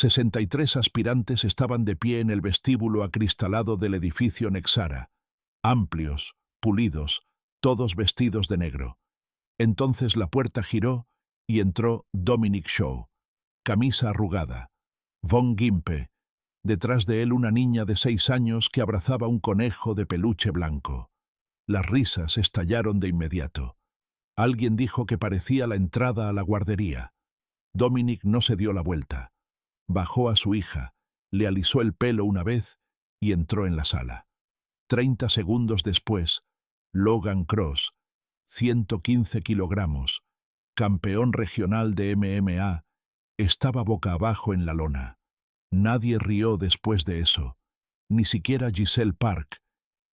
63 aspirantes estaban de pie en el vestíbulo acristalado del edificio Nexara, amplios, pulidos, todos vestidos de negro. Entonces la puerta giró y entró Dominic Shaw, camisa arrugada. Von Gimpe, detrás de él una niña de 6 años que abrazaba un conejo de peluche blanco. Las risas estallaron de inmediato. Alguien dijo que parecía la entrada a la guardería. Dominic no se dio la vuelta. Bajó a su hija, le alisó el pelo una vez y entró en la sala. 30 segundos después, Logan Cross, 115 kilogramos, campeón regional de MMA, estaba boca abajo en la lona. Nadie rió después de eso, ni siquiera Giselle Park,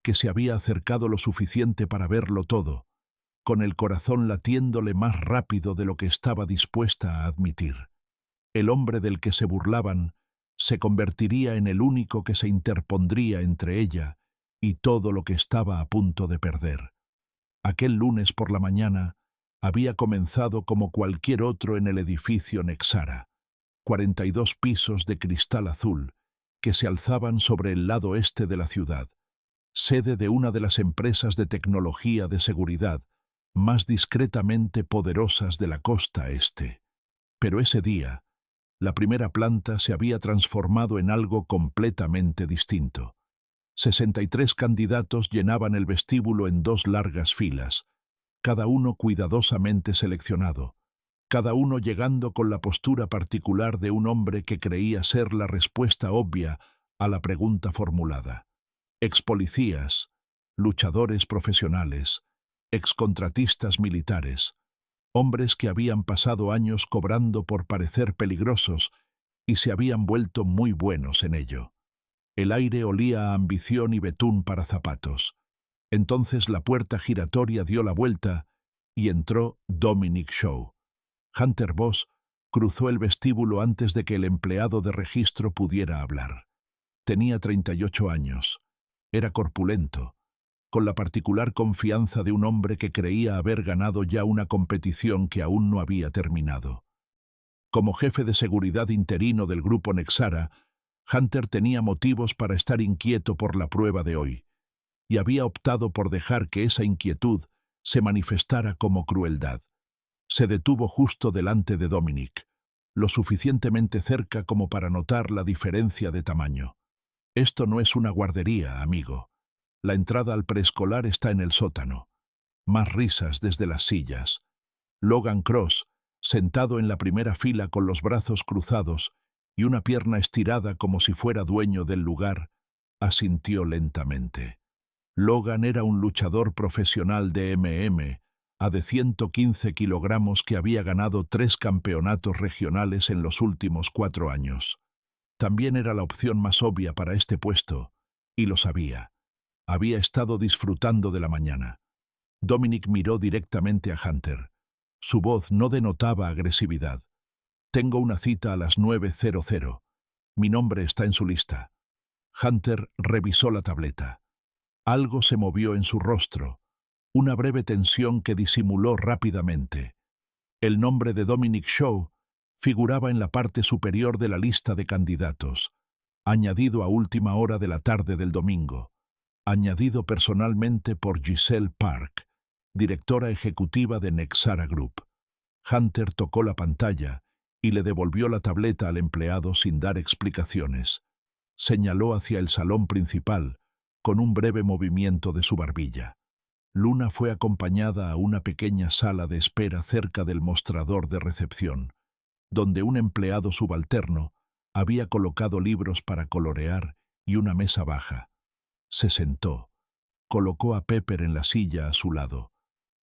que se había acercado lo suficiente para verlo todo, con el corazón latiéndole más rápido de lo que estaba dispuesta a admitir. El hombre del que se burlaban se convertiría en el único que se interpondría entre ella y todo lo que estaba a punto de perder. Aquel lunes por la mañana había comenzado como cualquier otro en el edificio Nexara, 42 pisos de cristal azul que se alzaban sobre el lado este de la ciudad, sede de una de las empresas de tecnología de seguridad más discretamente poderosas de la costa este. Pero ese día, la primera planta se había transformado en algo completamente distinto. 63 candidatos llenaban el vestíbulo en 2 largas filas, cada uno cuidadosamente seleccionado, cada uno llegando con la postura particular de un hombre que creía ser la respuesta obvia a la pregunta formulada. Expolicías, luchadores profesionales, excontratistas militares, hombres que habían pasado años cobrando por parecer peligrosos y se habían vuelto muy buenos en ello. El aire olía a ambición y betún para zapatos. Entonces la puerta giratoria dio la vuelta y entró Dominic Shaw. Hunter Boss cruzó el vestíbulo antes de que el empleado de registro pudiera hablar. Tenía 38 años. Era corpulento, con la particular confianza de un hombre que creía haber ganado ya una competición que aún no había terminado. Como jefe de seguridad interino del grupo Nexara, Hunter tenía motivos para estar inquieto por la prueba de hoy, y había optado por dejar que esa inquietud se manifestara como crueldad. Se detuvo justo delante de Dominic, lo suficientemente cerca como para notar la diferencia de tamaño. Esto no es una guardería, amigo. La entrada al preescolar está en el sótano. Más risas desde las sillas. Logan Cross, sentado en la primera fila con los brazos cruzados y una pierna estirada como si fuera dueño del lugar, asintió lentamente. Logan era un luchador profesional de MMA de 115 kilogramos que había ganado 3 campeonatos regionales en los últimos 4 años. También era la opción más obvia para este puesto, y lo sabía. Había estado disfrutando de la mañana. Dominic miró directamente a Hunter. Su voz no denotaba agresividad. Tengo una cita a las 9:00. Mi nombre está en su lista. Hunter revisó la tableta. Algo se movió en su rostro, una breve tensión que disimuló rápidamente. El nombre de Dominic Shaw figuraba en la parte superior de la lista de candidatos, añadido a última hora de la tarde del domingo, añadido personalmente por Giselle Park, directora ejecutiva de Nexara Group. Hunter tocó la pantalla y le devolvió la tableta al empleado sin dar explicaciones. Señaló hacia el salón principal, con un breve movimiento de su barbilla. Luna fue acompañada a una pequeña sala de espera cerca del mostrador de recepción, donde un empleado subalterno había colocado libros para colorear y una mesa baja. Se sentó, colocó a Pepper en la silla a su lado,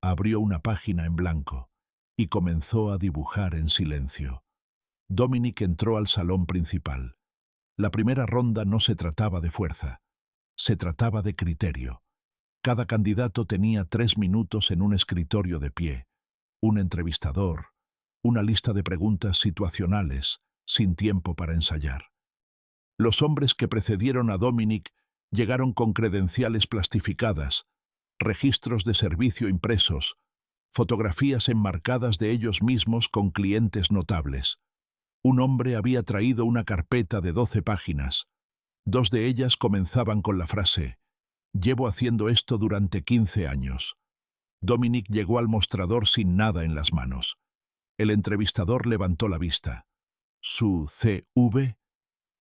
abrió una página en blanco y comenzó a dibujar en silencio. Dominic entró al salón principal. La primera ronda no se trataba de fuerza, se trataba de criterio. Cada candidato tenía 3 minutos en un escritorio de pie, un entrevistador, una lista de preguntas situacionales, sin tiempo para ensayar. Los hombres que precedieron a Dominic llegaron con credenciales plastificadas, registros de servicio impresos, fotografías enmarcadas de ellos mismos con clientes notables. Un hombre había traído una carpeta de 12 páginas. 2 de ellas comenzaban con la frase: «Llevo haciendo esto durante 15 años». Dominic llegó al mostrador sin nada en las manos. El entrevistador levantó la vista. ¿Su CV?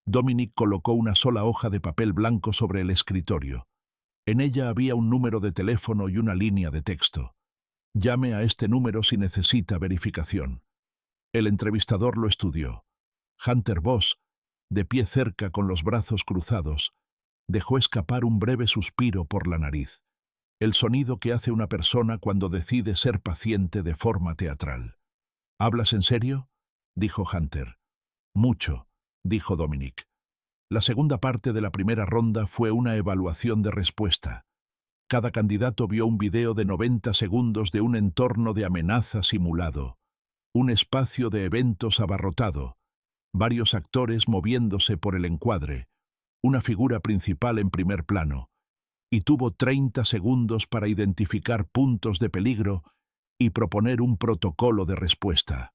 Dominic colocó una sola hoja de papel blanco sobre el escritorio. En ella había un número de teléfono y una línea de texto. «Llame a este número si necesita verificación». El entrevistador lo estudió. Hunter Boss, de pie cerca con los brazos cruzados, dejó escapar un breve suspiro por la nariz, el sonido que hace una persona cuando decide ser paciente de forma teatral. «¿Hablas en serio?», dijo Hunter. «Mucho», dijo Dominic. La segunda parte de la primera ronda fue una evaluación de respuesta. Cada candidato vio un video de 90 segundos de un entorno de amenaza simulado, un espacio de eventos abarrotado, varios actores moviéndose por el encuadre, una figura principal en primer plano, y tuvo 30 segundos para identificar puntos de peligro y proponer un protocolo de respuesta.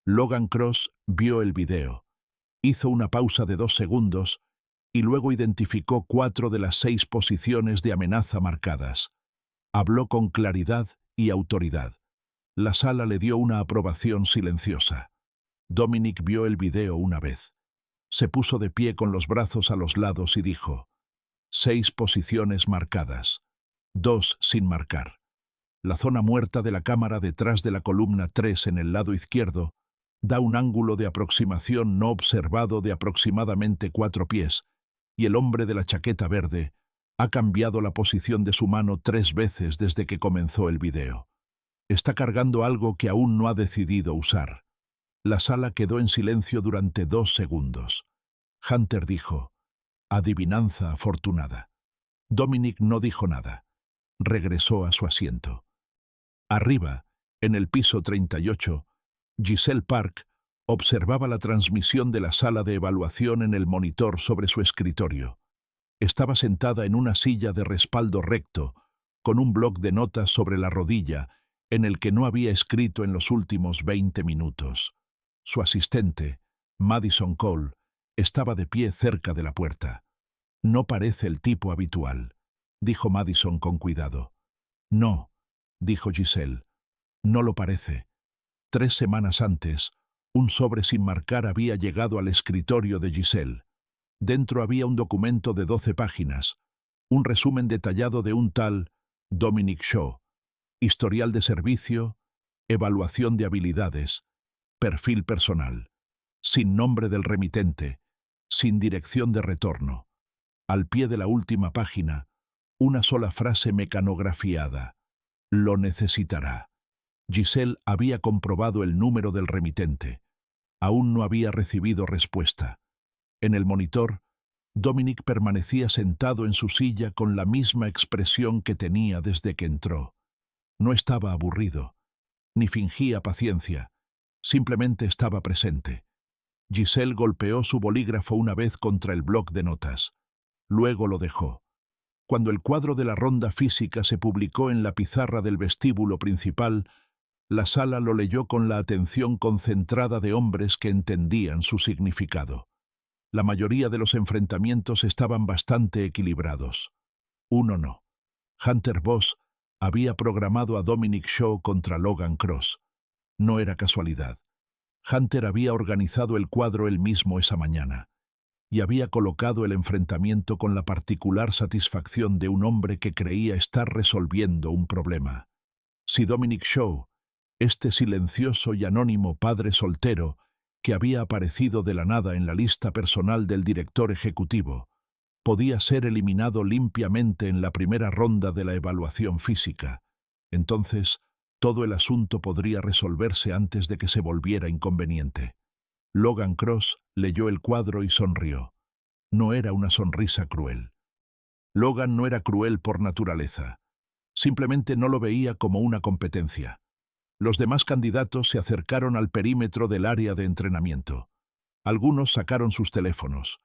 Logan Cross vio el video, hizo una pausa de 2 segundos y luego identificó 4 de las 6 posiciones de amenaza marcadas. Habló con claridad y autoridad. La sala le dio una aprobación silenciosa. Dominic vio el video una vez. Se puso de pie con los brazos a los lados y dijo: 6 posiciones marcadas, 2 sin marcar. La zona muerta de la cámara detrás de la columna 3 en el lado izquierdo da un ángulo de aproximación no observado de aproximadamente 4 pies, y el hombre de la chaqueta verde ha cambiado la posición de su mano 3 veces desde que comenzó el video. Está cargando algo que aún no ha decidido usar. La sala quedó en silencio durante 2 segundos. Hunter dijo: «Adivinanza afortunada». Dominic no dijo nada. Regresó a su asiento. Arriba, en el piso 38, Giselle Park observaba la transmisión de la sala de evaluación en el monitor sobre su escritorio. Estaba sentada en una silla de respaldo recto, con un bloc de notas sobre la rodilla, en el que no había escrito en los últimos 20 minutos. Su asistente, Madison Cole, estaba de pie cerca de la puerta. «No parece el tipo habitual», dijo Madison con cuidado. «No», dijo Giselle, «no lo parece». 3 semanas antes, un sobre sin marcar había llegado al escritorio de Giselle. Dentro había un documento de 12 páginas, un resumen detallado de un tal Dominic Shaw, historial de servicio, evaluación de habilidades, perfil personal, sin nombre del remitente, sin dirección de retorno. Al pie de la última página, una sola frase mecanografiada: «Lo necesitará». Giselle había comprobado el número del remitente. Aún no había recibido respuesta. En el monitor, Dominic permanecía sentado en su silla con la misma expresión que tenía desde que entró. No estaba aburrido, ni fingía paciencia, simplemente estaba presente. Giselle golpeó su bolígrafo una vez contra el bloc de notas. Luego lo dejó. Cuando el cuadro de la ronda física se publicó en la pizarra del vestíbulo principal, la sala lo leyó con la atención concentrada de hombres que entendían su significado. La mayoría de los enfrentamientos estaban bastante equilibrados. Uno no. Hunter Boss había programado a Dominic Shaw contra Logan Cross. No era casualidad. Hunter había organizado el cuadro él mismo esa mañana y había colocado el enfrentamiento con la particular satisfacción de un hombre que creía estar resolviendo un problema. Si Dominic Shaw, este silencioso y anónimo padre soltero que había aparecido de la nada en la lista personal del director ejecutivo, podía ser eliminado limpiamente en la primera ronda de la evaluación física, entonces todo el asunto podría resolverse antes de que se volviera inconveniente. Logan Cross leyó el cuadro y sonrió. No era una sonrisa cruel. Logan no era cruel por naturaleza. Simplemente no lo veía como una competencia. Los demás candidatos se acercaron al perímetro del área de entrenamiento. Algunos sacaron sus teléfonos.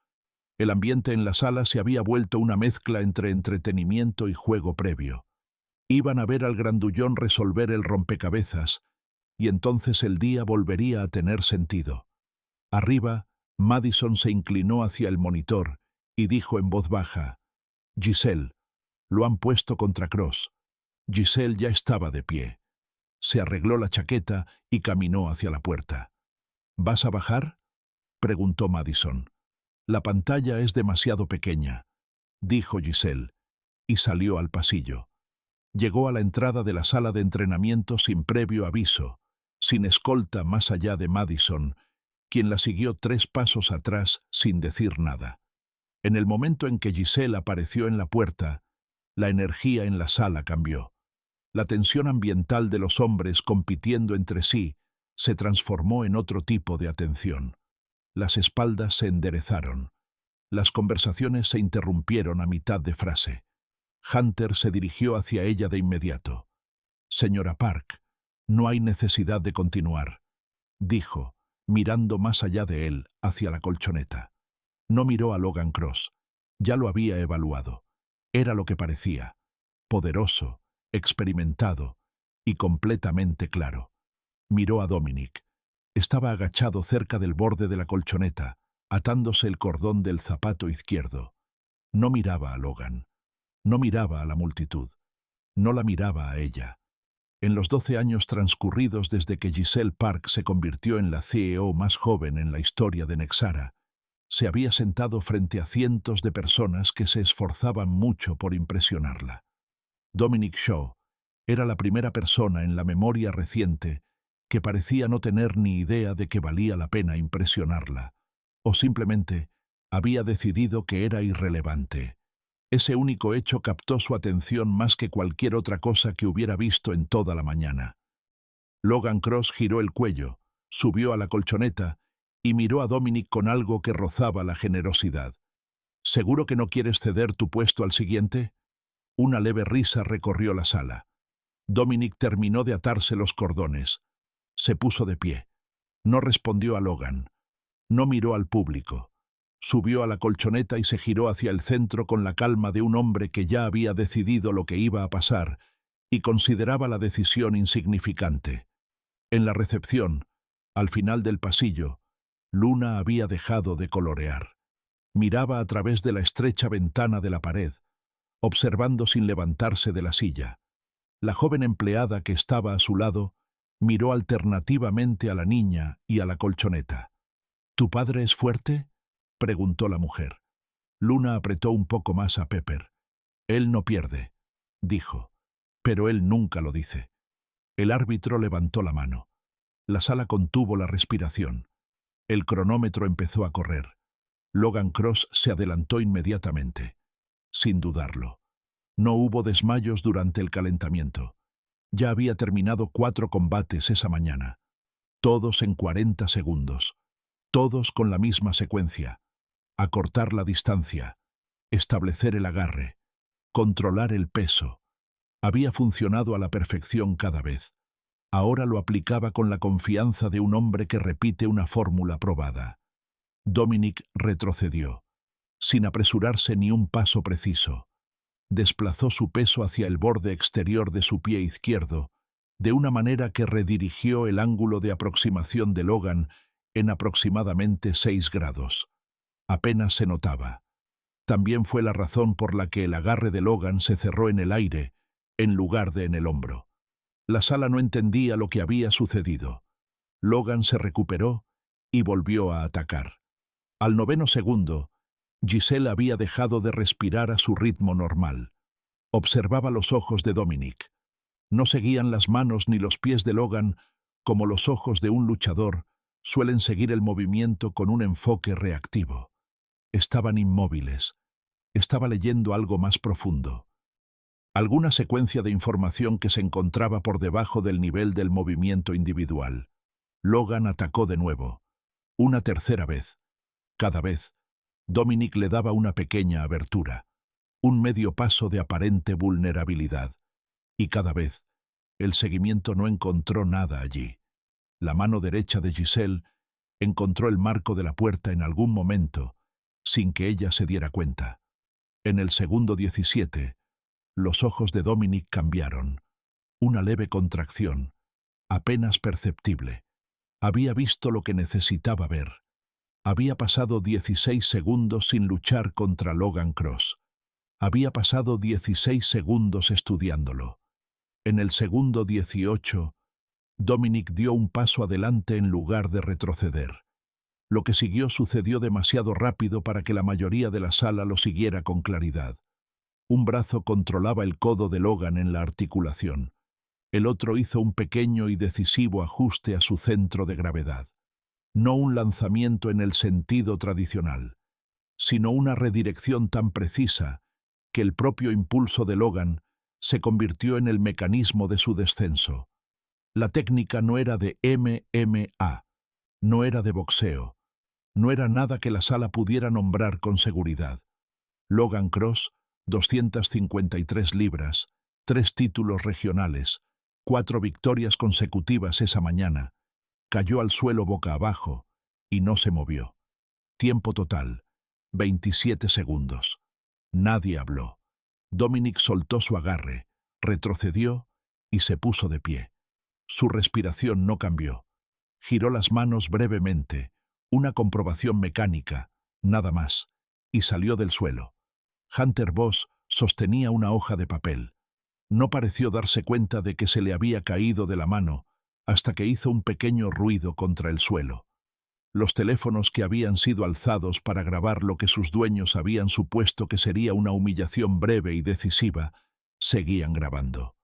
El ambiente en la sala se había vuelto una mezcla entre entretenimiento y juego previo. Iban a ver al grandullón resolver el rompecabezas, y entonces el día volvería a tener sentido. Arriba, Madison se inclinó hacia el monitor y dijo en voz baja: «Giselle, lo han puesto contra Cross». Giselle ya estaba de pie. Se arregló la chaqueta y caminó hacia la puerta. «¿Vas a bajar?», preguntó Madison. «La pantalla es demasiado pequeña», dijo Giselle, y salió al pasillo. Llegó a la entrada de la sala de entrenamiento sin previo aviso, sin escolta más allá de Madison, quien la siguió 3 pasos atrás sin decir nada. En el momento en que Giselle apareció en la puerta, la energía en la sala cambió. La tensión ambiental de los hombres compitiendo entre sí se transformó en otro tipo de atención. Las espaldas se enderezaron. Las conversaciones se interrumpieron a mitad de frase. Hunter se dirigió hacia ella de inmediato. «Señora Park, no hay necesidad de continuar», dijo, mirando más allá de él, hacia la colchoneta. No miró a Logan Cross. Ya lo había evaluado. Era lo que parecía: poderoso, experimentado y completamente claro. Miró a Dominic. Estaba agachado cerca del borde de la colchoneta, atándose el cordón del zapato izquierdo. No miraba a Logan. No miraba a la multitud. No la miraba a ella. En los 12 años transcurridos desde que Giselle Park se convirtió en la CEO más joven en la historia de Nexara, se había sentado frente a cientos de personas que se esforzaban mucho por impresionarla. Dominic Shaw era la primera persona en la memoria reciente que parecía no tener ni idea de que valía la pena impresionarla, o simplemente había decidido que era irrelevante. Ese único hecho captó su atención más que cualquier otra cosa que hubiera visto en toda la mañana. Logan Cross giró el cuello, subió a la colchoneta y miró a Dominic con algo que rozaba la generosidad. «¿Seguro que no quieres ceder tu puesto al siguiente?». Una leve risa recorrió la sala. Dominic terminó de atarse los cordones. Se puso de pie. No respondió a Logan. No miró al público. Subió a la colchoneta y se giró hacia el centro con la calma de un hombre que ya había decidido lo que iba a pasar y consideraba la decisión insignificante. En la recepción, al final del pasillo, Luna había dejado de colorear. Miraba a través de la estrecha ventana de la pared, observando sin levantarse de la silla. La joven empleada que estaba a su lado miró alternativamente a la niña y a la colchoneta. «¿Tu padre es fuerte?», preguntó la mujer. Luna apretó un poco más a Pepper. «Él no pierde», dijo, «pero él nunca lo dice». El árbitro levantó la mano. La sala contuvo la respiración. El cronómetro empezó a correr. Logan Cross se adelantó inmediatamente. Sin dudarlo. No hubo desmayos durante el calentamiento. Ya había terminado 4 combates esa mañana. Todos en 40 segundos. Todos con la misma secuencia. Acortar la distancia. Establecer el agarre. Controlar el peso. Había funcionado a la perfección cada vez. Ahora lo aplicaba con la confianza de un hombre que repite una fórmula probada. Dominic retrocedió, sin apresurarse ni un paso preciso. Desplazó su peso hacia el borde exterior de su pie izquierdo, de una manera que redirigió el ángulo de aproximación de Logan en aproximadamente 6 grados. Apenas se notaba. También fue la razón por la que el agarre de Logan se cerró en el aire, en lugar de en el hombro. La sala no entendía lo que había sucedido. Logan se recuperó y volvió a atacar. Al 9º segundo, Giselle había dejado de respirar a su ritmo normal. Observaba los ojos de Dominic. No seguían las manos ni los pies de Logan como los ojos de un luchador suelen seguir el movimiento con un enfoque reactivo. Estaban inmóviles. Estaba leyendo algo más profundo. Alguna secuencia de información que se encontraba por debajo del nivel del movimiento individual. Logan atacó de nuevo. Una tercera vez. Cada vez, Dominic le daba una pequeña abertura, un medio paso de aparente vulnerabilidad. Y cada vez, el seguimiento no encontró nada allí. La mano derecha de Giselle encontró el marco de la puerta en algún momento, sin que ella se diera cuenta. En el segundo 17, los ojos de Dominic cambiaron. Una leve contracción, apenas perceptible. Había visto lo que necesitaba ver. Había pasado 16 segundos sin luchar contra Logan Cross. Había pasado 16 segundos estudiándolo. En el segundo 18, Dominic dio un paso adelante en lugar de retroceder. Lo que siguió sucedió demasiado rápido para que la mayoría de la sala lo siguiera con claridad. Un brazo controlaba el codo de Logan en la articulación. El otro hizo un pequeño y decisivo ajuste a su centro de gravedad. No un lanzamiento en el sentido tradicional, sino una redirección tan precisa que el propio impulso de Logan se convirtió en el mecanismo de su descenso. La técnica no era de MMA, no era de boxeo, no era nada que la sala pudiera nombrar con seguridad. Logan Cross, 253 libras, 3 títulos regionales, 4 victorias consecutivas esa mañana, cayó al suelo boca abajo y no se movió. Tiempo total, 27 segundos. Nadie habló. Dominic soltó su agarre, retrocedió y se puso de pie. Su respiración no cambió. Giró las manos brevemente, una comprobación mecánica, nada más, y salió del suelo. Hunter Boss sostenía una hoja de papel. No pareció darse cuenta de que se le había caído de la mano hasta que hizo un pequeño ruido contra el suelo. Los teléfonos que habían sido alzados para grabar lo que sus dueños habían supuesto que sería una humillación breve y decisiva, seguían grabando.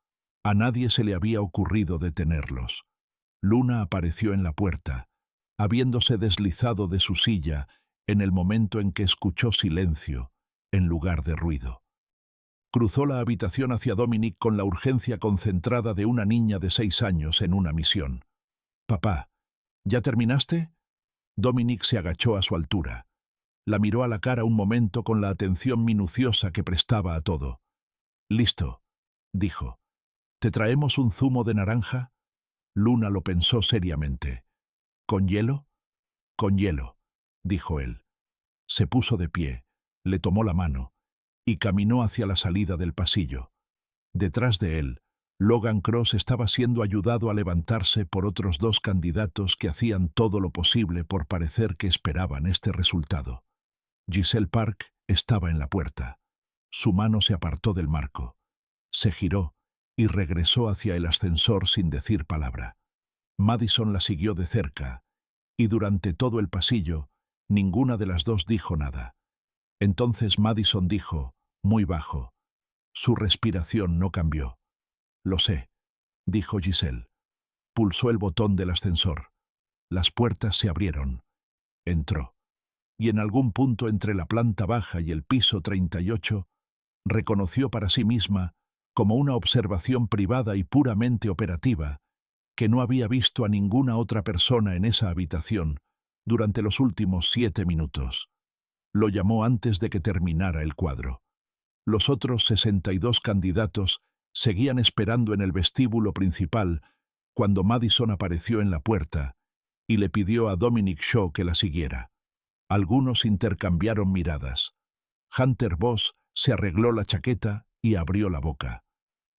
A nadie se le había ocurrido detenerlos. Luna apareció en la puerta, habiéndose deslizado de su silla en el momento en que escuchó silencio, en lugar de ruido. Cruzó la habitación hacia Dominic con la urgencia concentrada de una niña de 6 años en una misión. «Papá, ¿ya terminaste?» Dominic se agachó a su altura. La miró a la cara un momento con la atención minuciosa que prestaba a todo. «Listo», dijo. «¿Te traemos un zumo de naranja?» Luna lo pensó seriamente. «¿Con hielo?» «Con hielo», dijo él. Se puso de pie, le tomó la mano y caminó hacia la salida del pasillo. Detrás de él, Logan Cross estaba siendo ayudado a levantarse por otros 2 candidatos que hacían todo lo posible por parecer que esperaban este resultado. Giselle Park estaba en la puerta. Su mano se apartó del marco. Se giró y regresó hacia el ascensor sin decir palabra. Madison la siguió de cerca, y durante todo el pasillo, ninguna de las dos dijo nada. Entonces Madison dijo, muy bajo. Su respiración no cambió. «Lo sé», dijo Giselle. Pulsó el botón del ascensor. Las puertas se abrieron. Entró. Y en algún punto entre la planta baja y el piso 38, reconoció para sí misma, como una observación privada y puramente operativa, que no había visto a ninguna otra persona en esa habitación durante los últimos 7 minutos. Lo llamó antes de que terminara el cuadro. Los otros 62 candidatos seguían esperando en el vestíbulo principal cuando Madison apareció en la puerta y le pidió a Dominic Shaw que la siguiera. Algunos intercambiaron miradas. Hunter Boss se arregló la chaqueta y abrió la boca.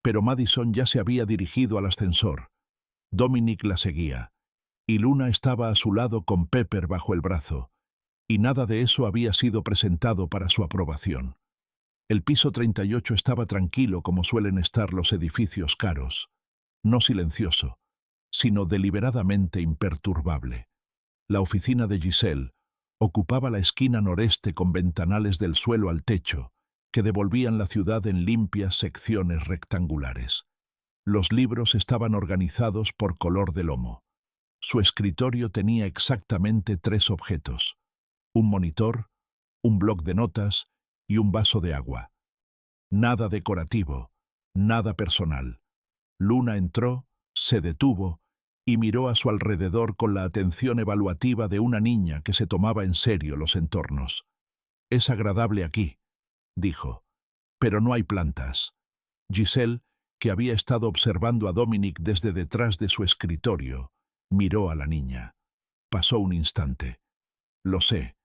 Pero Madison ya se había dirigido al ascensor. Dominic la seguía, y Luna estaba a su lado con Pepper bajo el brazo, y nada de eso había sido presentado para su aprobación. El piso 38 estaba tranquilo como suelen estar los edificios caros, no silencioso, sino deliberadamente imperturbable. La oficina de Giselle ocupaba la esquina noreste con ventanales del suelo al techo, que devolvían la ciudad en limpias secciones rectangulares. Los libros estaban organizados por color de lomo. Su escritorio tenía exactamente 3 objetos: un monitor, un bloc de notas y un vaso de agua. Nada decorativo, nada personal. Luna entró, se detuvo y miró a su alrededor con la atención evaluativa de una niña que se tomaba en serio los entornos. «Es agradable aquí», dijo, «pero no hay plantas». Giselle, que había estado observando a Dominic desde detrás de su escritorio, miró a la niña. Pasó un instante. «Lo sé»,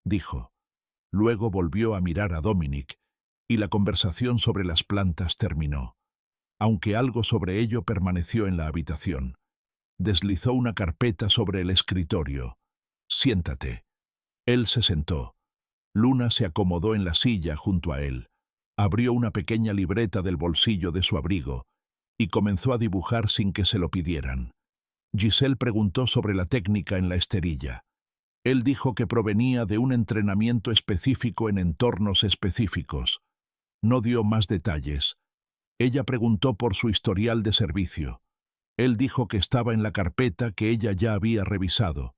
dijo. Luego volvió a mirar a Dominic, y la conversación sobre las plantas terminó, aunque algo sobre ello permaneció en la habitación. Deslizó una carpeta sobre el escritorio. «Siéntate». Él se sentó. Luna se acomodó en la silla junto a él, abrió una pequeña libreta del bolsillo de su abrigo y comenzó a dibujar sin que se lo pidieran. Giselle preguntó sobre la técnica en la esterilla. Él dijo que provenía de un entrenamiento específico en entornos específicos. No dio más detalles. Ella preguntó por su historial de servicio. Él dijo que estaba en la carpeta que ella ya había revisado.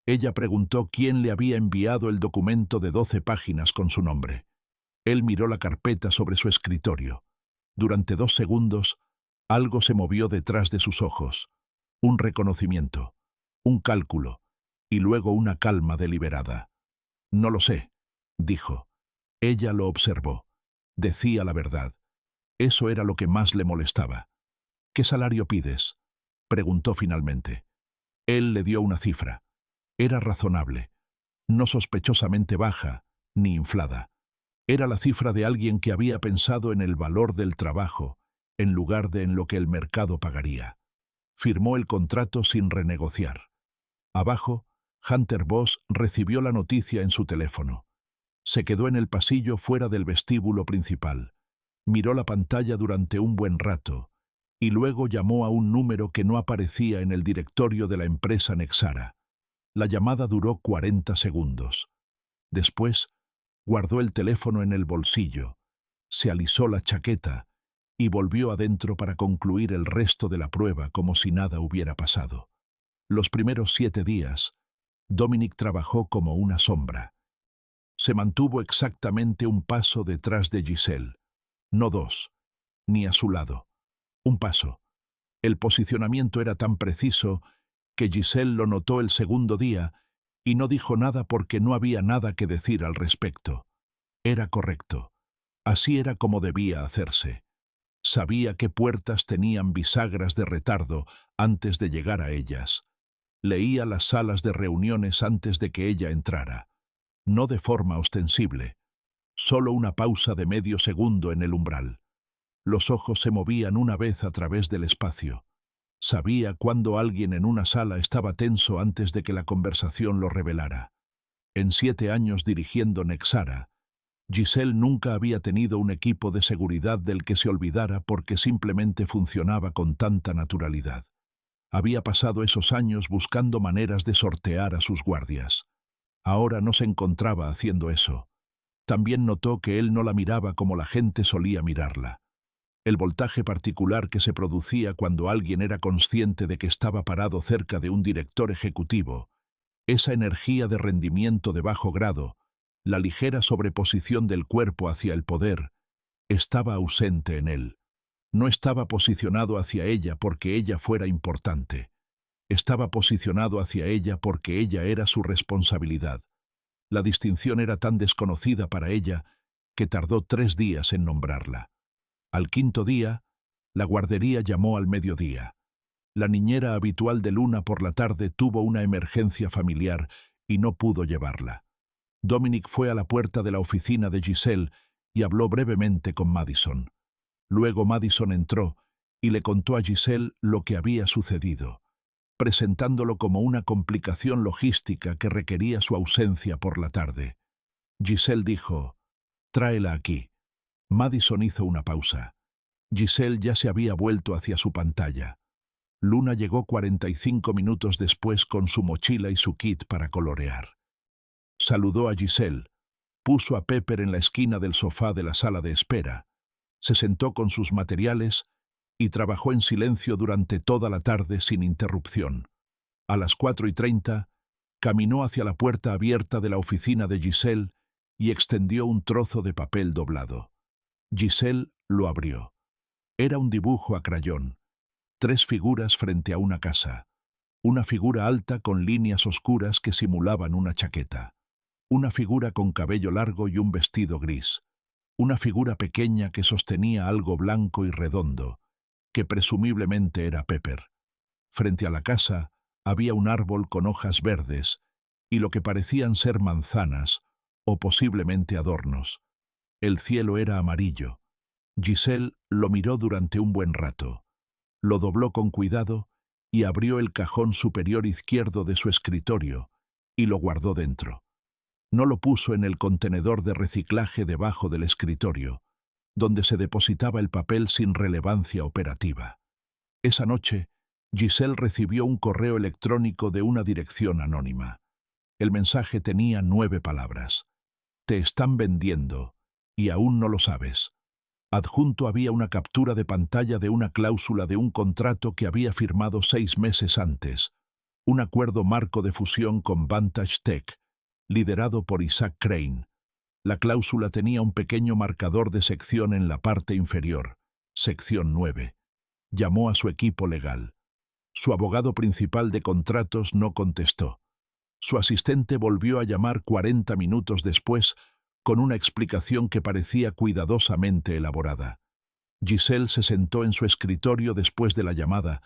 Ella preguntó quién le había enviado el documento de 12 páginas con su nombre. Él miró la carpeta sobre su escritorio. Durante 2 segundos, algo se movió detrás de sus ojos. Un reconocimiento, un cálculo, y luego una calma deliberada. «No lo sé», dijo. Ella lo observó. Decía la verdad. Eso era lo que más le molestaba. «¿Qué salario pides?», preguntó finalmente. Él le dio una cifra. Era razonable, no sospechosamente baja ni inflada. Era la cifra de alguien que había pensado en el valor del trabajo, en lugar de en lo que el mercado pagaría. Firmó el contrato sin renegociar. Abajo, Hunter Boss recibió la noticia en su teléfono. Se quedó en el pasillo fuera del vestíbulo principal. Miró la pantalla durante un buen rato y luego llamó a un número que no aparecía en el directorio de la empresa Nexara. La llamada duró 40 segundos. Después, guardó el teléfono en el bolsillo, se alisó la chaqueta y volvió adentro para concluir el resto de la prueba como si nada hubiera pasado. Los primeros 7 días, Dominic trabajó como una sombra. Se mantuvo exactamente un paso detrás de Giselle, no 2, ni a su lado. Un paso. El posicionamiento era tan preciso que Giselle lo notó el segundo día y no dijo nada porque no había nada que decir al respecto. Era correcto. Así era como debía hacerse. Sabía qué puertas tenían bisagras de retardo antes de llegar a ellas. Leía las salas de reuniones antes de que ella entrara. No de forma ostensible. Solo una pausa de medio segundo en el umbral. Los ojos se movían una vez a través del espacio. Sabía cuándo alguien en una sala estaba tenso antes de que la conversación lo revelara. En 7 años dirigiendo Nexara, Giselle nunca había tenido un equipo de seguridad del que se olvidara porque simplemente funcionaba con tanta naturalidad. Había pasado esos años buscando maneras de sortear a sus guardias. Ahora no se encontraba haciendo eso. También notó que él no la miraba como la gente solía mirarla. El voltaje particular que se producía cuando alguien era consciente de que estaba parado cerca de un director ejecutivo, esa energía de rendimiento de bajo grado, la ligera sobreposición del cuerpo hacia el poder, estaba ausente en él. No estaba posicionado hacia ella porque ella fuera importante. Estaba posicionado hacia ella porque ella era su responsabilidad. La distinción era tan desconocida para ella que tardó 3 días en nombrarla. Al 5.º día, la guardería llamó al mediodía. La niñera habitual de Luna por la tarde tuvo una emergencia familiar y no pudo llevarla. Dominic fue a la puerta de la oficina de Giselle y habló brevemente con Madison. Luego Madison entró y le contó a Giselle lo que había sucedido, presentándolo como una complicación logística que requería su ausencia por la tarde. Giselle dijo, «Tráela aquí». Madison hizo una pausa. Giselle ya se había vuelto hacia su pantalla. Luna llegó 45 minutos después con su mochila y su kit para colorear. Saludó a Giselle, puso a Pepper en la esquina del sofá de la sala de espera, se sentó con sus materiales y trabajó en silencio durante toda la tarde sin interrupción. A las 4:30, caminó hacia la puerta abierta de la oficina de Giselle y extendió un trozo de papel doblado. Giselle lo abrió. Era un dibujo a crayón. 3 figuras frente a una casa. Una figura alta con líneas oscuras que simulaban una chaqueta. Una figura con cabello largo y un vestido gris. Una figura pequeña que sostenía algo blanco y redondo, que presumiblemente era Pepper. Frente a la casa había un árbol con hojas verdes y lo que parecían ser manzanas o posiblemente adornos. El cielo era amarillo. Giselle lo miró durante un buen rato. Lo dobló con cuidado y abrió el cajón superior izquierdo de su escritorio y lo guardó dentro. No lo puso en el contenedor de reciclaje debajo del escritorio, donde se depositaba el papel sin relevancia operativa. Esa noche, Giselle recibió un correo electrónico de una dirección anónima. El mensaje tenía 9 palabras. Te están vendiendo, y aún no lo sabes. Adjunto había una captura de pantalla de una cláusula de un contrato que había firmado 6 meses antes, un acuerdo marco de fusión con Vantage Tech, liderado por Isaac Crane. La cláusula tenía un pequeño marcador de sección en la parte inferior, sección 9. Llamó a su equipo legal. Su abogado principal de contratos no contestó. Su asistente volvió a llamar 40 minutos después con una explicación que parecía cuidadosamente elaborada. Giselle se sentó en su escritorio después de la llamada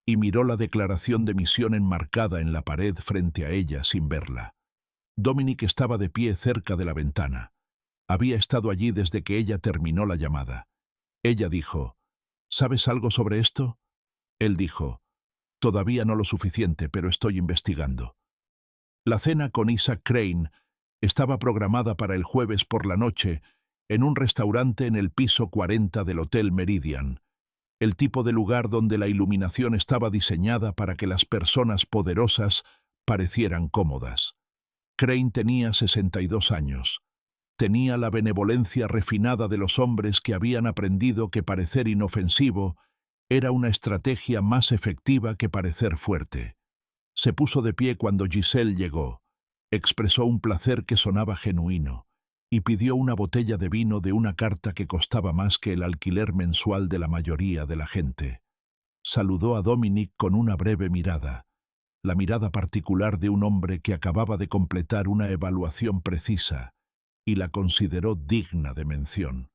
y miró la declaración de misión enmarcada en la pared frente a ella sin verla. Dominic estaba de pie cerca de la ventana. Había estado allí desde que ella terminó la llamada. Ella dijo, ¿sabes algo sobre esto? Él dijo, todavía no lo suficiente, pero estoy investigando. La cena con Isaac Crane estaba programada para el jueves por la noche en un restaurante en el piso 40 del Hotel Meridian, el tipo de lugar donde la iluminación estaba diseñada para que las personas poderosas parecieran cómodas. Crane tenía 62 años. Tenía la benevolencia refinada de los hombres que habían aprendido que parecer inofensivo era una estrategia más efectiva que parecer fuerte. Se puso de pie cuando Giselle llegó. Expresó un placer que sonaba genuino y pidió una botella de vino de una carta que costaba más que el alquiler mensual de la mayoría de la gente. Saludó a Dominic con una breve mirada, la mirada particular de un hombre que acababa de completar una evaluación precisa y la consideró digna de mención.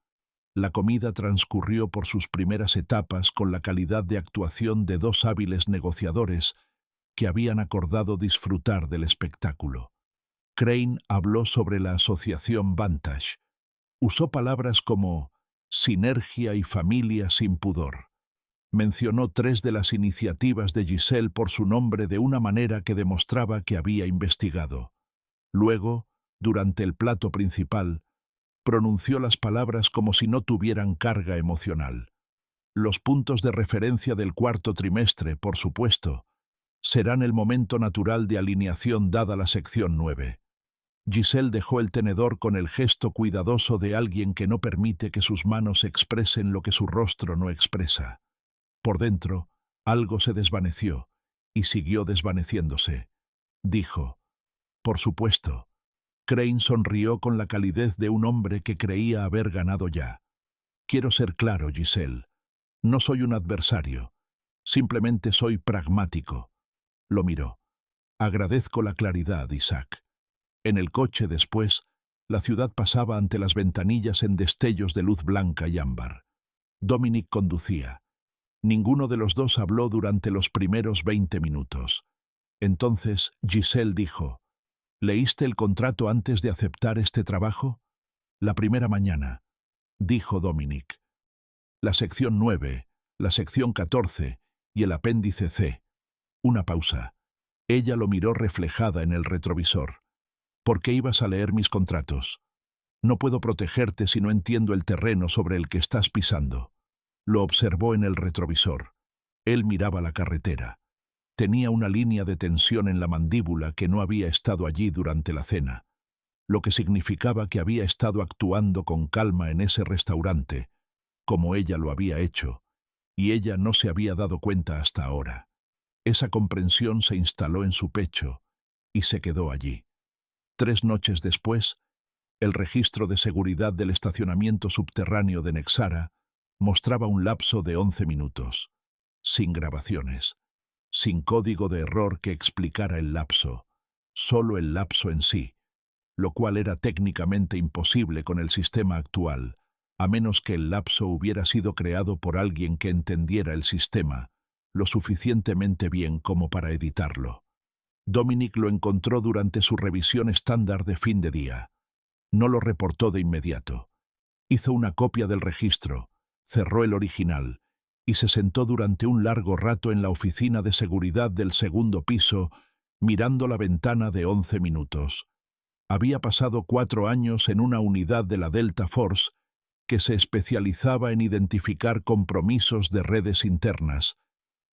La comida transcurrió por sus primeras etapas con la calidad de actuación de 2 hábiles negociadores que habían acordado disfrutar del espectáculo. Crane habló sobre la asociación Vantage. Usó palabras como sinergia y familia sin pudor. Mencionó 3 de las iniciativas de Giselle por su nombre de una manera que demostraba que había investigado. Luego, durante el plato principal, pronunció las palabras como si no tuvieran carga emocional. Los puntos de referencia del 4º trimestre, por supuesto, serán el momento natural de alineación dada la sección 9. Giselle dejó el tenedor con el gesto cuidadoso de alguien que no permite que sus manos expresen lo que su rostro no expresa. Por dentro, algo se desvaneció y siguió desvaneciéndose. Dijo, por supuesto. Crane sonrió con la calidez de un hombre que creía haber ganado ya. Quiero ser claro, Giselle. No soy un adversario. Simplemente soy pragmático. Lo miró. Agradezco la claridad, Isaac. En el coche después, la ciudad pasaba ante las ventanillas en destellos de luz blanca y ámbar. Dominic conducía. Ninguno de los dos habló durante los primeros 20 minutos. Entonces Giselle dijo, ¿leíste el contrato antes de aceptar este trabajo? La primera mañana, dijo Dominic. La sección 9, la sección 14 y el apéndice C. Una pausa. Ella lo miró reflejada en el retrovisor. ¿Por qué ibas a leer mis contratos? No puedo protegerte si no entiendo el terreno sobre el que estás pisando. Lo observó en el retrovisor. Él miraba la carretera. Tenía una línea de tensión en la mandíbula que no había estado allí durante la cena, lo que significaba que había estado actuando con calma en ese restaurante, como ella lo había hecho, y ella no se había dado cuenta hasta ahora. Esa comprensión se instaló en su pecho y se quedó allí. 3 noches después, el registro de seguridad del estacionamiento subterráneo de Nexara mostraba un lapso de 11 minutos, sin grabaciones, sin código de error que explicara el lapso, solo el lapso en sí, lo cual era técnicamente imposible con el sistema actual, a menos que el lapso hubiera sido creado por alguien que entendiera el sistema lo suficientemente bien como para editarlo. Dominic lo encontró durante su revisión estándar de fin de día. No lo reportó de inmediato. Hizo una copia del registro, cerró el original y se sentó durante un largo rato en la oficina de seguridad del 2º piso, mirando la ventana de 11 minutos. Había pasado 4 años en una unidad de la Delta Force que se especializaba en identificar compromisos de redes internas,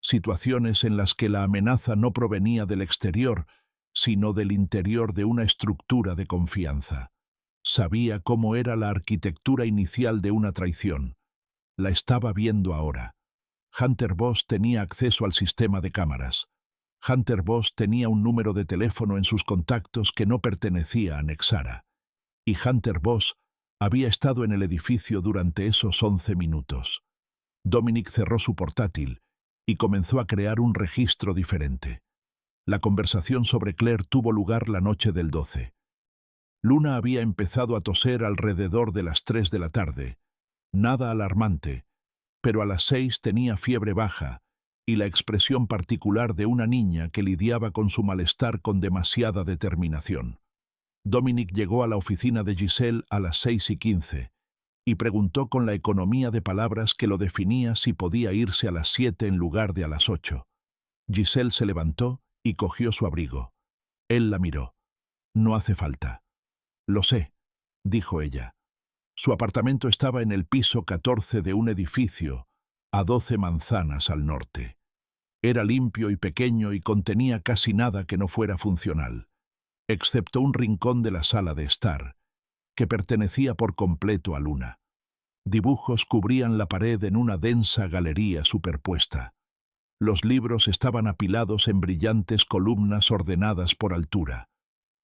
situaciones en las que la amenaza no provenía del exterior, sino del interior de una estructura de confianza. Sabía cómo era la arquitectura inicial de una traición. La estaba viendo ahora. Hunter Boss tenía acceso al sistema de cámaras. Hunter Boss tenía un número de teléfono en sus contactos que no pertenecía a Nexara. Y Hunter Boss había estado en el edificio durante esos 11 minutos. Dominic cerró su portátil y comenzó a crear un registro diferente. La conversación sobre Claire tuvo lugar la noche del 12. Luna había empezado a toser alrededor de las 3 de la tarde. Nada alarmante, pero a las 6 tenía fiebre baja y la expresión particular de una niña que lidiaba con su malestar con demasiada determinación. Dominic llegó a la oficina de Giselle a las 6:15 y preguntó con la economía de palabras que lo definía si podía irse a las 7 en lugar de a las 8. Giselle se levantó y cogió su abrigo. Él la miró. «No hace falta». «Lo sé», dijo ella. Su apartamento estaba en el piso 14 de un edificio, a 12 manzanas al norte. Era limpio y pequeño y contenía casi nada que no fuera funcional, excepto un rincón de la sala de estar, que pertenecía por completo a Luna. Dibujos cubrían la pared en una densa galería superpuesta. Los libros estaban apilados en brillantes columnas ordenadas por altura.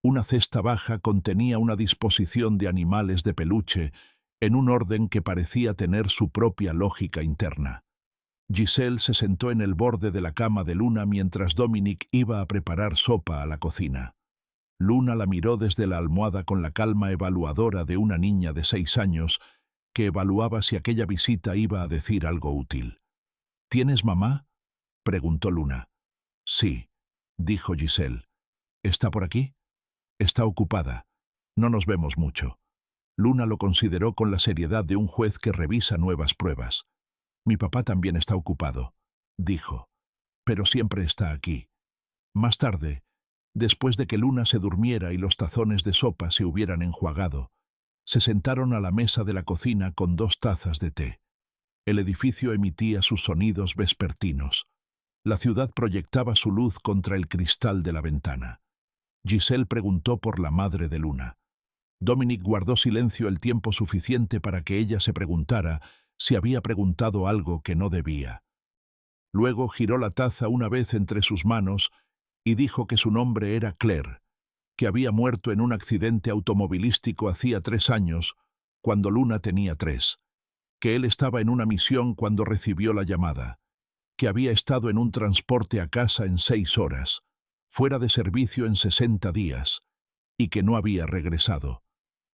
Una cesta baja contenía una disposición de animales de peluche en un orden que parecía tener su propia lógica interna. Giselle se sentó en el borde de la cama de Luna mientras Dominic iba a preparar sopa a la cocina. Luna la miró desde la almohada con la calma evaluadora de una niña de 6 años que evaluaba si aquella visita iba a decir algo útil. «¿Tienes mamá?», preguntó Luna. «Sí», dijo Giselle. «¿Está por aquí?» «Está ocupada. No nos vemos mucho». Luna lo consideró con la seriedad de un juez que revisa nuevas pruebas. «Mi papá también está ocupado», dijo, «pero siempre está aquí». Más tarde, después de que Luna se durmiera y los tazones de sopa se hubieran enjuagado, se sentaron a la mesa de la cocina con 2 tazas de té. El edificio emitía sus sonidos vespertinos. La ciudad proyectaba su luz contra el cristal de la ventana. Giselle preguntó por la madre de Luna. Dominic guardó silencio el tiempo suficiente para que ella se preguntara si había preguntado algo que no debía. Luego giró la taza una vez entre sus manos y dijo que su nombre era Claire, que había muerto en un accidente automovilístico hacía 3 años, cuando Luna tenía 3, que él estaba en una misión cuando recibió la llamada, que había estado en un transporte a casa en 6 horas, fuera de servicio en 60 días, y que no había regresado.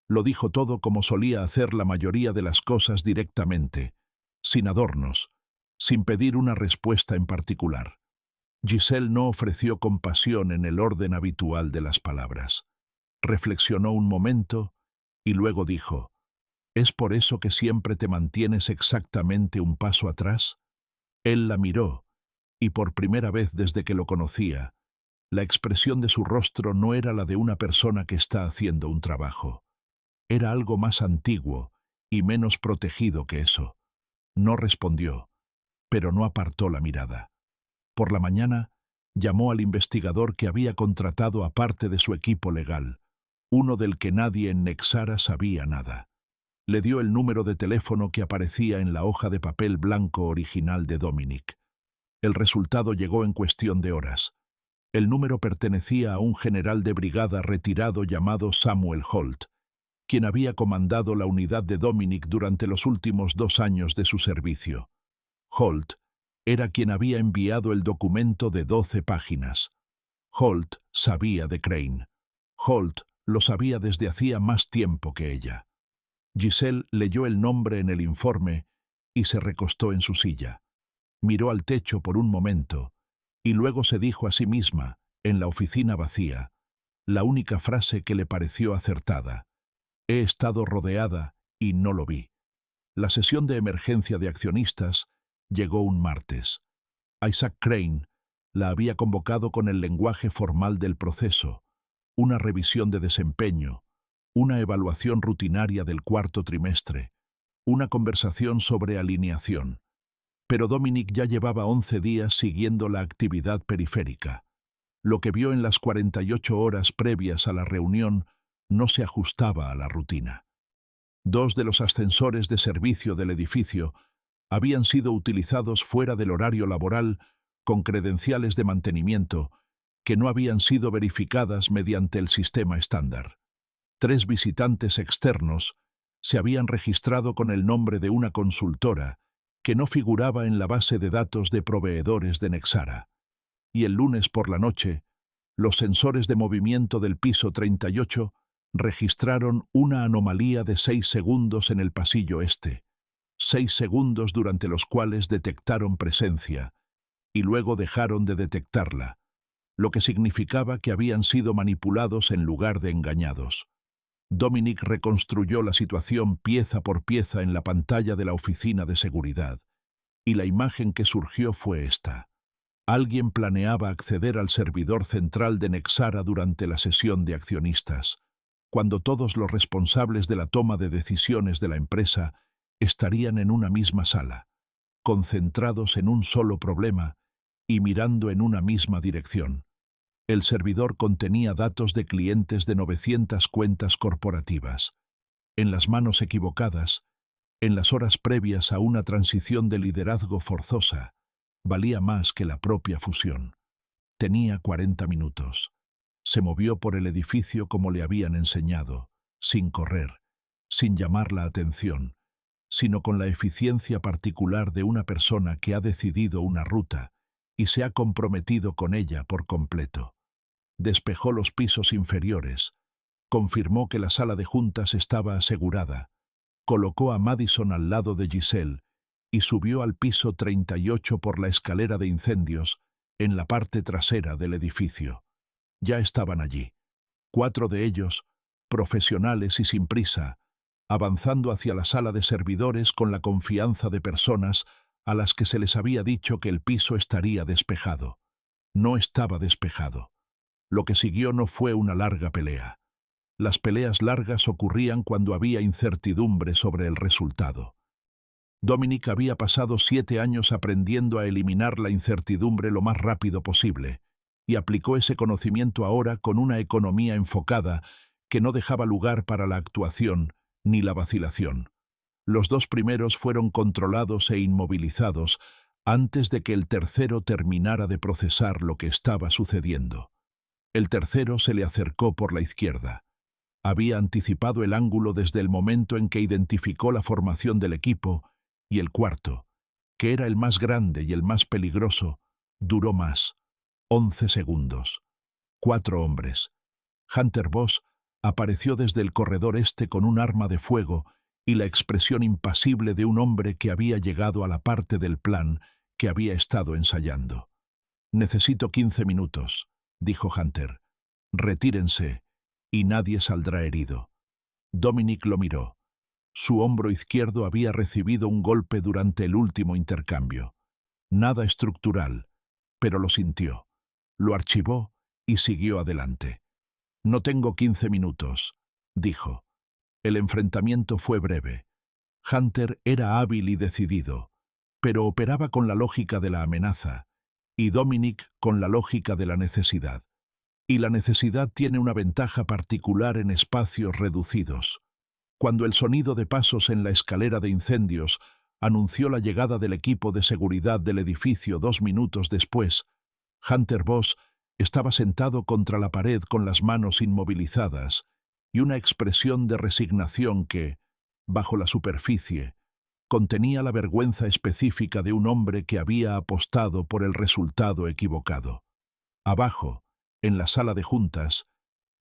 Lo dijo todo como solía hacer la mayoría de las cosas directamente, sin adornos, sin pedir una respuesta en particular. Giselle no ofreció compasión en el orden habitual de las palabras. Reflexionó un momento y luego dijo, «¿Es por eso que siempre te mantienes exactamente un paso atrás?» Él la miró, y por primera vez desde que lo conocía, la expresión de su rostro no era la de una persona que está haciendo un trabajo. Era algo más antiguo y menos protegido que eso. No respondió, pero no apartó la mirada. Por la mañana, llamó al investigador que había contratado aparte de su equipo legal, uno del que nadie en Nexara sabía nada. Le dio el número de teléfono que aparecía en la hoja de papel blanco original de Dominic. El resultado llegó en cuestión de horas. El número pertenecía a un general de brigada retirado llamado Samuel Holt, quien había comandado la unidad de Dominic durante los últimos 2 años de su servicio. Holt era quien había enviado el documento de 12 páginas. Holt sabía de Crane. Holt lo sabía desde hacía más tiempo que ella. Giselle leyó el nombre en el informe y se recostó en su silla. Miró al techo por un momento y luego se dijo a sí misma, en la oficina vacía, la única frase que le pareció acertada. «He estado rodeada y no lo vi». La sesión de emergencia de accionistas llegó un martes. Isaac Crane la había convocado con el lenguaje formal del proceso, una revisión de desempeño, una evaluación rutinaria del cuarto trimestre, una conversación sobre alineación. Pero Dominic ya llevaba 11 días siguiendo la actividad periférica. Lo que vio en las 48 horas previas a la reunión no se ajustaba a la rutina. 2 de los ascensores de servicio del edificio habían sido utilizados fuera del horario laboral con credenciales de mantenimiento que no habían sido verificadas mediante el sistema estándar. 3 visitantes externos se habían registrado con el nombre de una consultora que no figuraba en la base de datos de proveedores de Nexara. Y el lunes por la noche, los sensores de movimiento del piso 38 registraron una anomalía de 6 segundos en el pasillo este, 6 segundos durante los cuales detectaron presencia, y luego dejaron de detectarla, lo que significaba que habían sido manipulados en lugar de engañados. Dominic reconstruyó la situación pieza por pieza en la pantalla de la oficina de seguridad, y la imagen que surgió fue esta. Alguien planeaba acceder al servidor central de Nexara durante la sesión de accionistas, cuando todos los responsables de la toma de decisiones de la empresa estarían en una misma sala, concentrados en un solo problema y mirando en una misma dirección. El servidor contenía datos de clientes de 900 cuentas corporativas. En las manos equivocadas, en las horas previas a una transición de liderazgo forzosa, valía más que la propia fusión. Tenía 40 minutos. Se movió por el edificio como le habían enseñado, sin correr, sin llamar la atención, sino con la eficiencia particular de una persona que ha decidido una ruta y se ha comprometido con ella por completo. Despejó los pisos inferiores, confirmó que la sala de juntas estaba asegurada, colocó a Madison al lado de Giselle y subió al piso 38 por la escalera de incendios en la parte trasera del edificio. Ya estaban allí, 4 de ellos, profesionales y sin prisa, avanzando hacia la sala de servidores con la confianza de personas a las que se les había dicho que el piso estaría despejado. No estaba despejado. Lo que siguió no fue una larga pelea. Las peleas largas ocurrían cuando había incertidumbre sobre el resultado. Dominic había pasado 7 años aprendiendo a eliminar la incertidumbre lo más rápido posible, y aplicó ese conocimiento ahora con una economía enfocada que no dejaba lugar para la actuación ni la vacilación. Los 2 primeros fueron controlados e inmovilizados antes de que el tercero terminara de procesar lo que estaba sucediendo. El tercero se le acercó por la izquierda. Había anticipado el ángulo desde el momento en que identificó la formación del equipo, y el cuarto, que era el más grande y el más peligroso, duró más. 11 segundos. 4 hombres. Hunter Boss apareció desde el corredor este con un arma de fuego y la expresión impasible de un hombre que había llegado a la parte del plan que había estado ensayando. «Necesito 15 minutos», dijo Hunter. «Retírense y nadie saldrá herido». Dominic lo miró. Su hombro izquierdo había recibido un golpe durante el último intercambio. Nada estructural, pero lo sintió. Lo archivó y siguió adelante. «No tengo 15 minutos», dijo. El enfrentamiento fue breve. Hunter era hábil y decidido, pero operaba con la lógica de la amenaza, y Dominic con la lógica de la necesidad. Y la necesidad tiene una ventaja particular en espacios reducidos. Cuando el sonido de pasos en la escalera de incendios anunció la llegada del equipo de seguridad del edificio 2 minutos después, Hunter Boss estaba sentado contra la pared con las manos inmovilizadas y una expresión de resignación que, bajo la superficie, contenía la vergüenza específica de un hombre que había apostado por el resultado equivocado. Abajo, en la sala de juntas,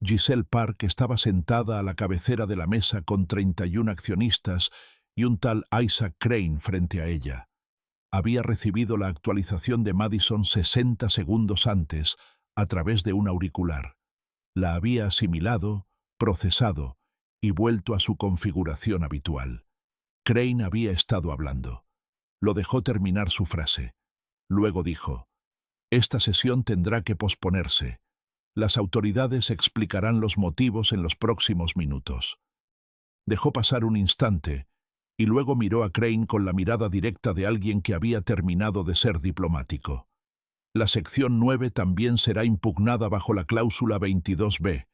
Giselle Park estaba sentada a la cabecera de la mesa con 31 accionistas y un tal Isaac Crane frente a ella. Había recibido la actualización de Madison 60 segundos antes a través de un auricular. La había asimilado, procesado y vuelto a su configuración habitual. Crane había estado hablando. Lo dejó terminar su frase. Luego dijo: «Esta sesión tendrá que posponerse. Las autoridades explicarán los motivos en los próximos minutos. Dejó pasar un instante y luego miró a Crane con la mirada directa de alguien que había terminado de ser diplomático. La sección 9 también será impugnada bajo la cláusula 22b,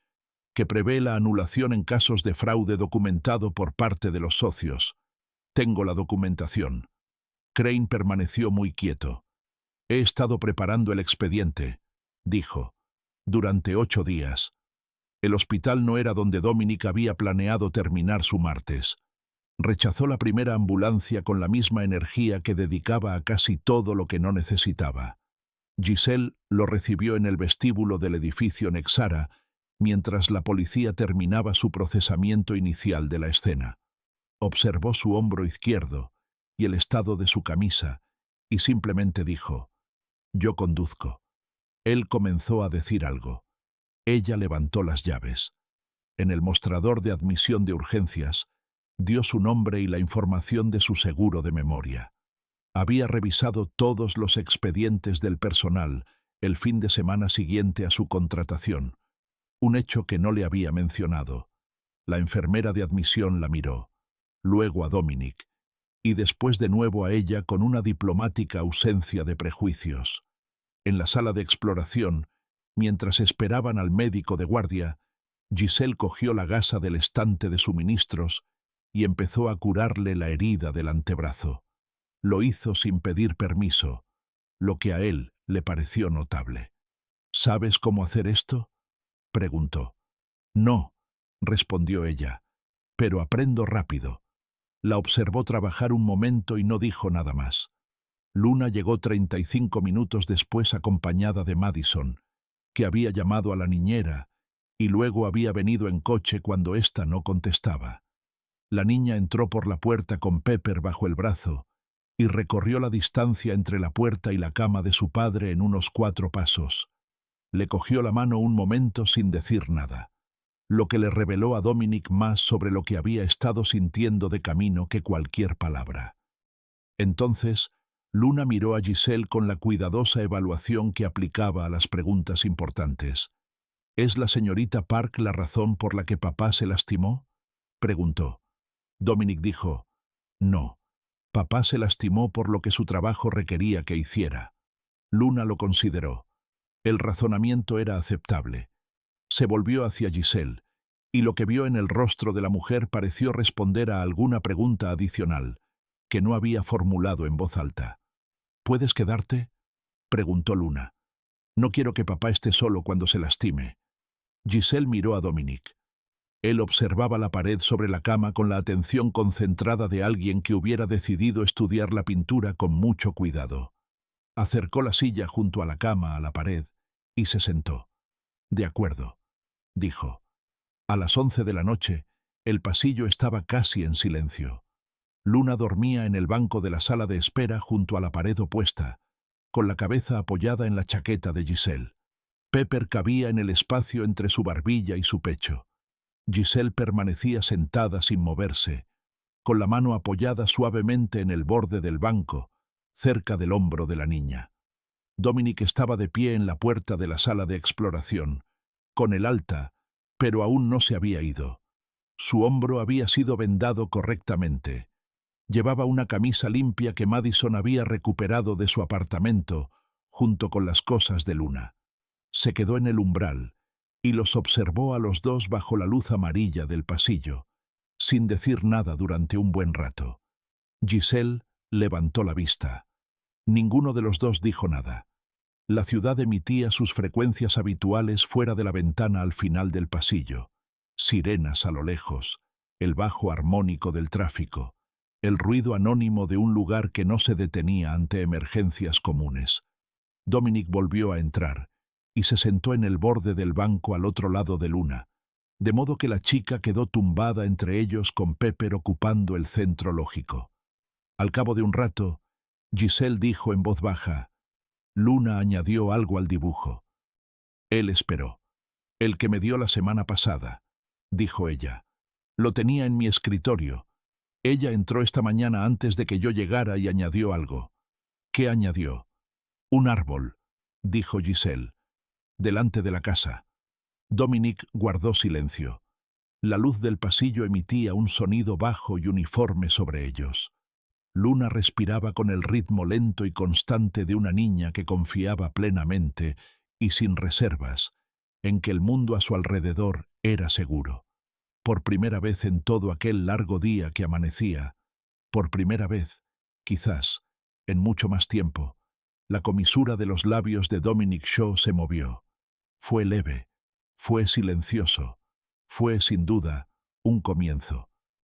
que prevé la anulación en casos de fraude documentado por parte de los socios. Tengo la documentación. Crane permaneció muy quieto. He estado preparando el expediente, dijo, durante 8 días. El hospital no era donde Dominic había planeado terminar su martes. Rechazó la primera ambulancia con la misma energía que dedicaba a casi todo lo que no necesitaba. Giselle lo recibió en el vestíbulo del edificio Nexara, mientras la policía terminaba su procesamiento inicial de la escena. Observó su hombro izquierdo y el estado de su camisa, y simplemente dijo, «Yo conduzco». Él comenzó a decir algo. Ella levantó las llaves. En el mostrador de admisión de urgencias, dio su nombre y la información de su seguro de memoria. Había revisado todos los expedientes del personal el fin de semana siguiente a su contratación, un hecho que no le había mencionado. La enfermera de admisión la miró, luego a Dominic, y después de nuevo a ella con una diplomática ausencia de prejuicios. En la sala de exploración, mientras esperaban al médico de guardia, Giselle cogió la gasa del estante de suministros y empezó a curarle la herida del antebrazo. Lo hizo sin pedir permiso, lo que a él le pareció notable. «¿Sabes cómo hacer esto?», preguntó. «No», respondió ella, «pero aprendo rápido». La observó trabajar un momento y no dijo nada más. Luna llegó 35 minutos después acompañada de Madison, que había llamado a la niñera y luego había venido en coche cuando ésta no contestaba. La niña entró por la puerta con Pepper bajo el brazo y recorrió la distancia entre la puerta y la cama de su padre en unos 4 pasos. Le cogió la mano un momento sin decir nada, lo que le reveló a Dominic más sobre lo que había estado sintiendo de camino que cualquier palabra. Entonces, Luna miró a Giselle con la cuidadosa evaluación que aplicaba a las preguntas importantes. «¿Es la señorita Park la razón por la que papá se lastimó?», preguntó. Dominic dijo, «No. Papá se lastimó por lo que su trabajo requería que hiciera». Luna lo consideró. El razonamiento era aceptable. Se volvió hacia Giselle, y lo que vio en el rostro de la mujer pareció responder a alguna pregunta adicional, que no había formulado en voz alta. «¿Puedes quedarte?», preguntó Luna. «No quiero que papá esté solo cuando se lastime». Giselle miró a Dominic. Él observaba la pared sobre la cama con la atención concentrada de alguien que hubiera decidido estudiar la pintura con mucho cuidado. Acercó la silla junto a la cama a la pared y se sentó. «De acuerdo», dijo. A las 11 de la noche, el pasillo estaba casi en silencio. Luna dormía en el banco de la sala de espera junto a la pared opuesta, con la cabeza apoyada en la chaqueta de Giselle. Pepper cabía en el espacio entre su barbilla y su pecho. Giselle permanecía sentada sin moverse, con la mano apoyada suavemente en el borde del banco, cerca del hombro de la niña. Dominic estaba de pie en la puerta de la sala de exploración, con el alta, pero aún no se había ido. Su hombro había sido vendado correctamente. Llevaba una camisa limpia que Madison había recuperado de su apartamento, junto con las cosas de Luna. Se quedó en el umbral y los observó a los dos bajo la luz amarilla del pasillo, sin decir nada durante un buen rato. Giselle levantó la vista. Ninguno de los dos dijo nada. La ciudad emitía sus frecuencias habituales fuera de la ventana al final del pasillo. Sirenas a lo lejos, el bajo armónico del tráfico, el ruido anónimo de un lugar que no se detenía ante emergencias comunes. Dominic volvió a entrar y se sentó en el borde del banco al otro lado de Luna, de modo que la chica quedó tumbada entre ellos con Pepper ocupando el centro lógico. Al cabo de un rato, Giselle dijo en voz baja. Luna añadió algo al dibujo. Él esperó. «El que me dio la semana pasada», dijo ella. «Lo tenía en mi escritorio. Ella entró esta mañana antes de que yo llegara y añadió algo». «¿Qué añadió?» «Un árbol», dijo Giselle. «Delante de la casa». Dominic guardó silencio. La luz del pasillo emitía un sonido bajo y uniforme sobre ellos. Luna respiraba con el ritmo lento y constante de una niña que confiaba plenamente y sin reservas en que el mundo a su alrededor era seguro. Por primera vez en todo aquel largo día que amanecía, por primera vez, quizás, en mucho más tiempo, la comisura de los labios de Dominic Shaw se movió. Fue leve, fue silencioso, fue sin duda un comienzo.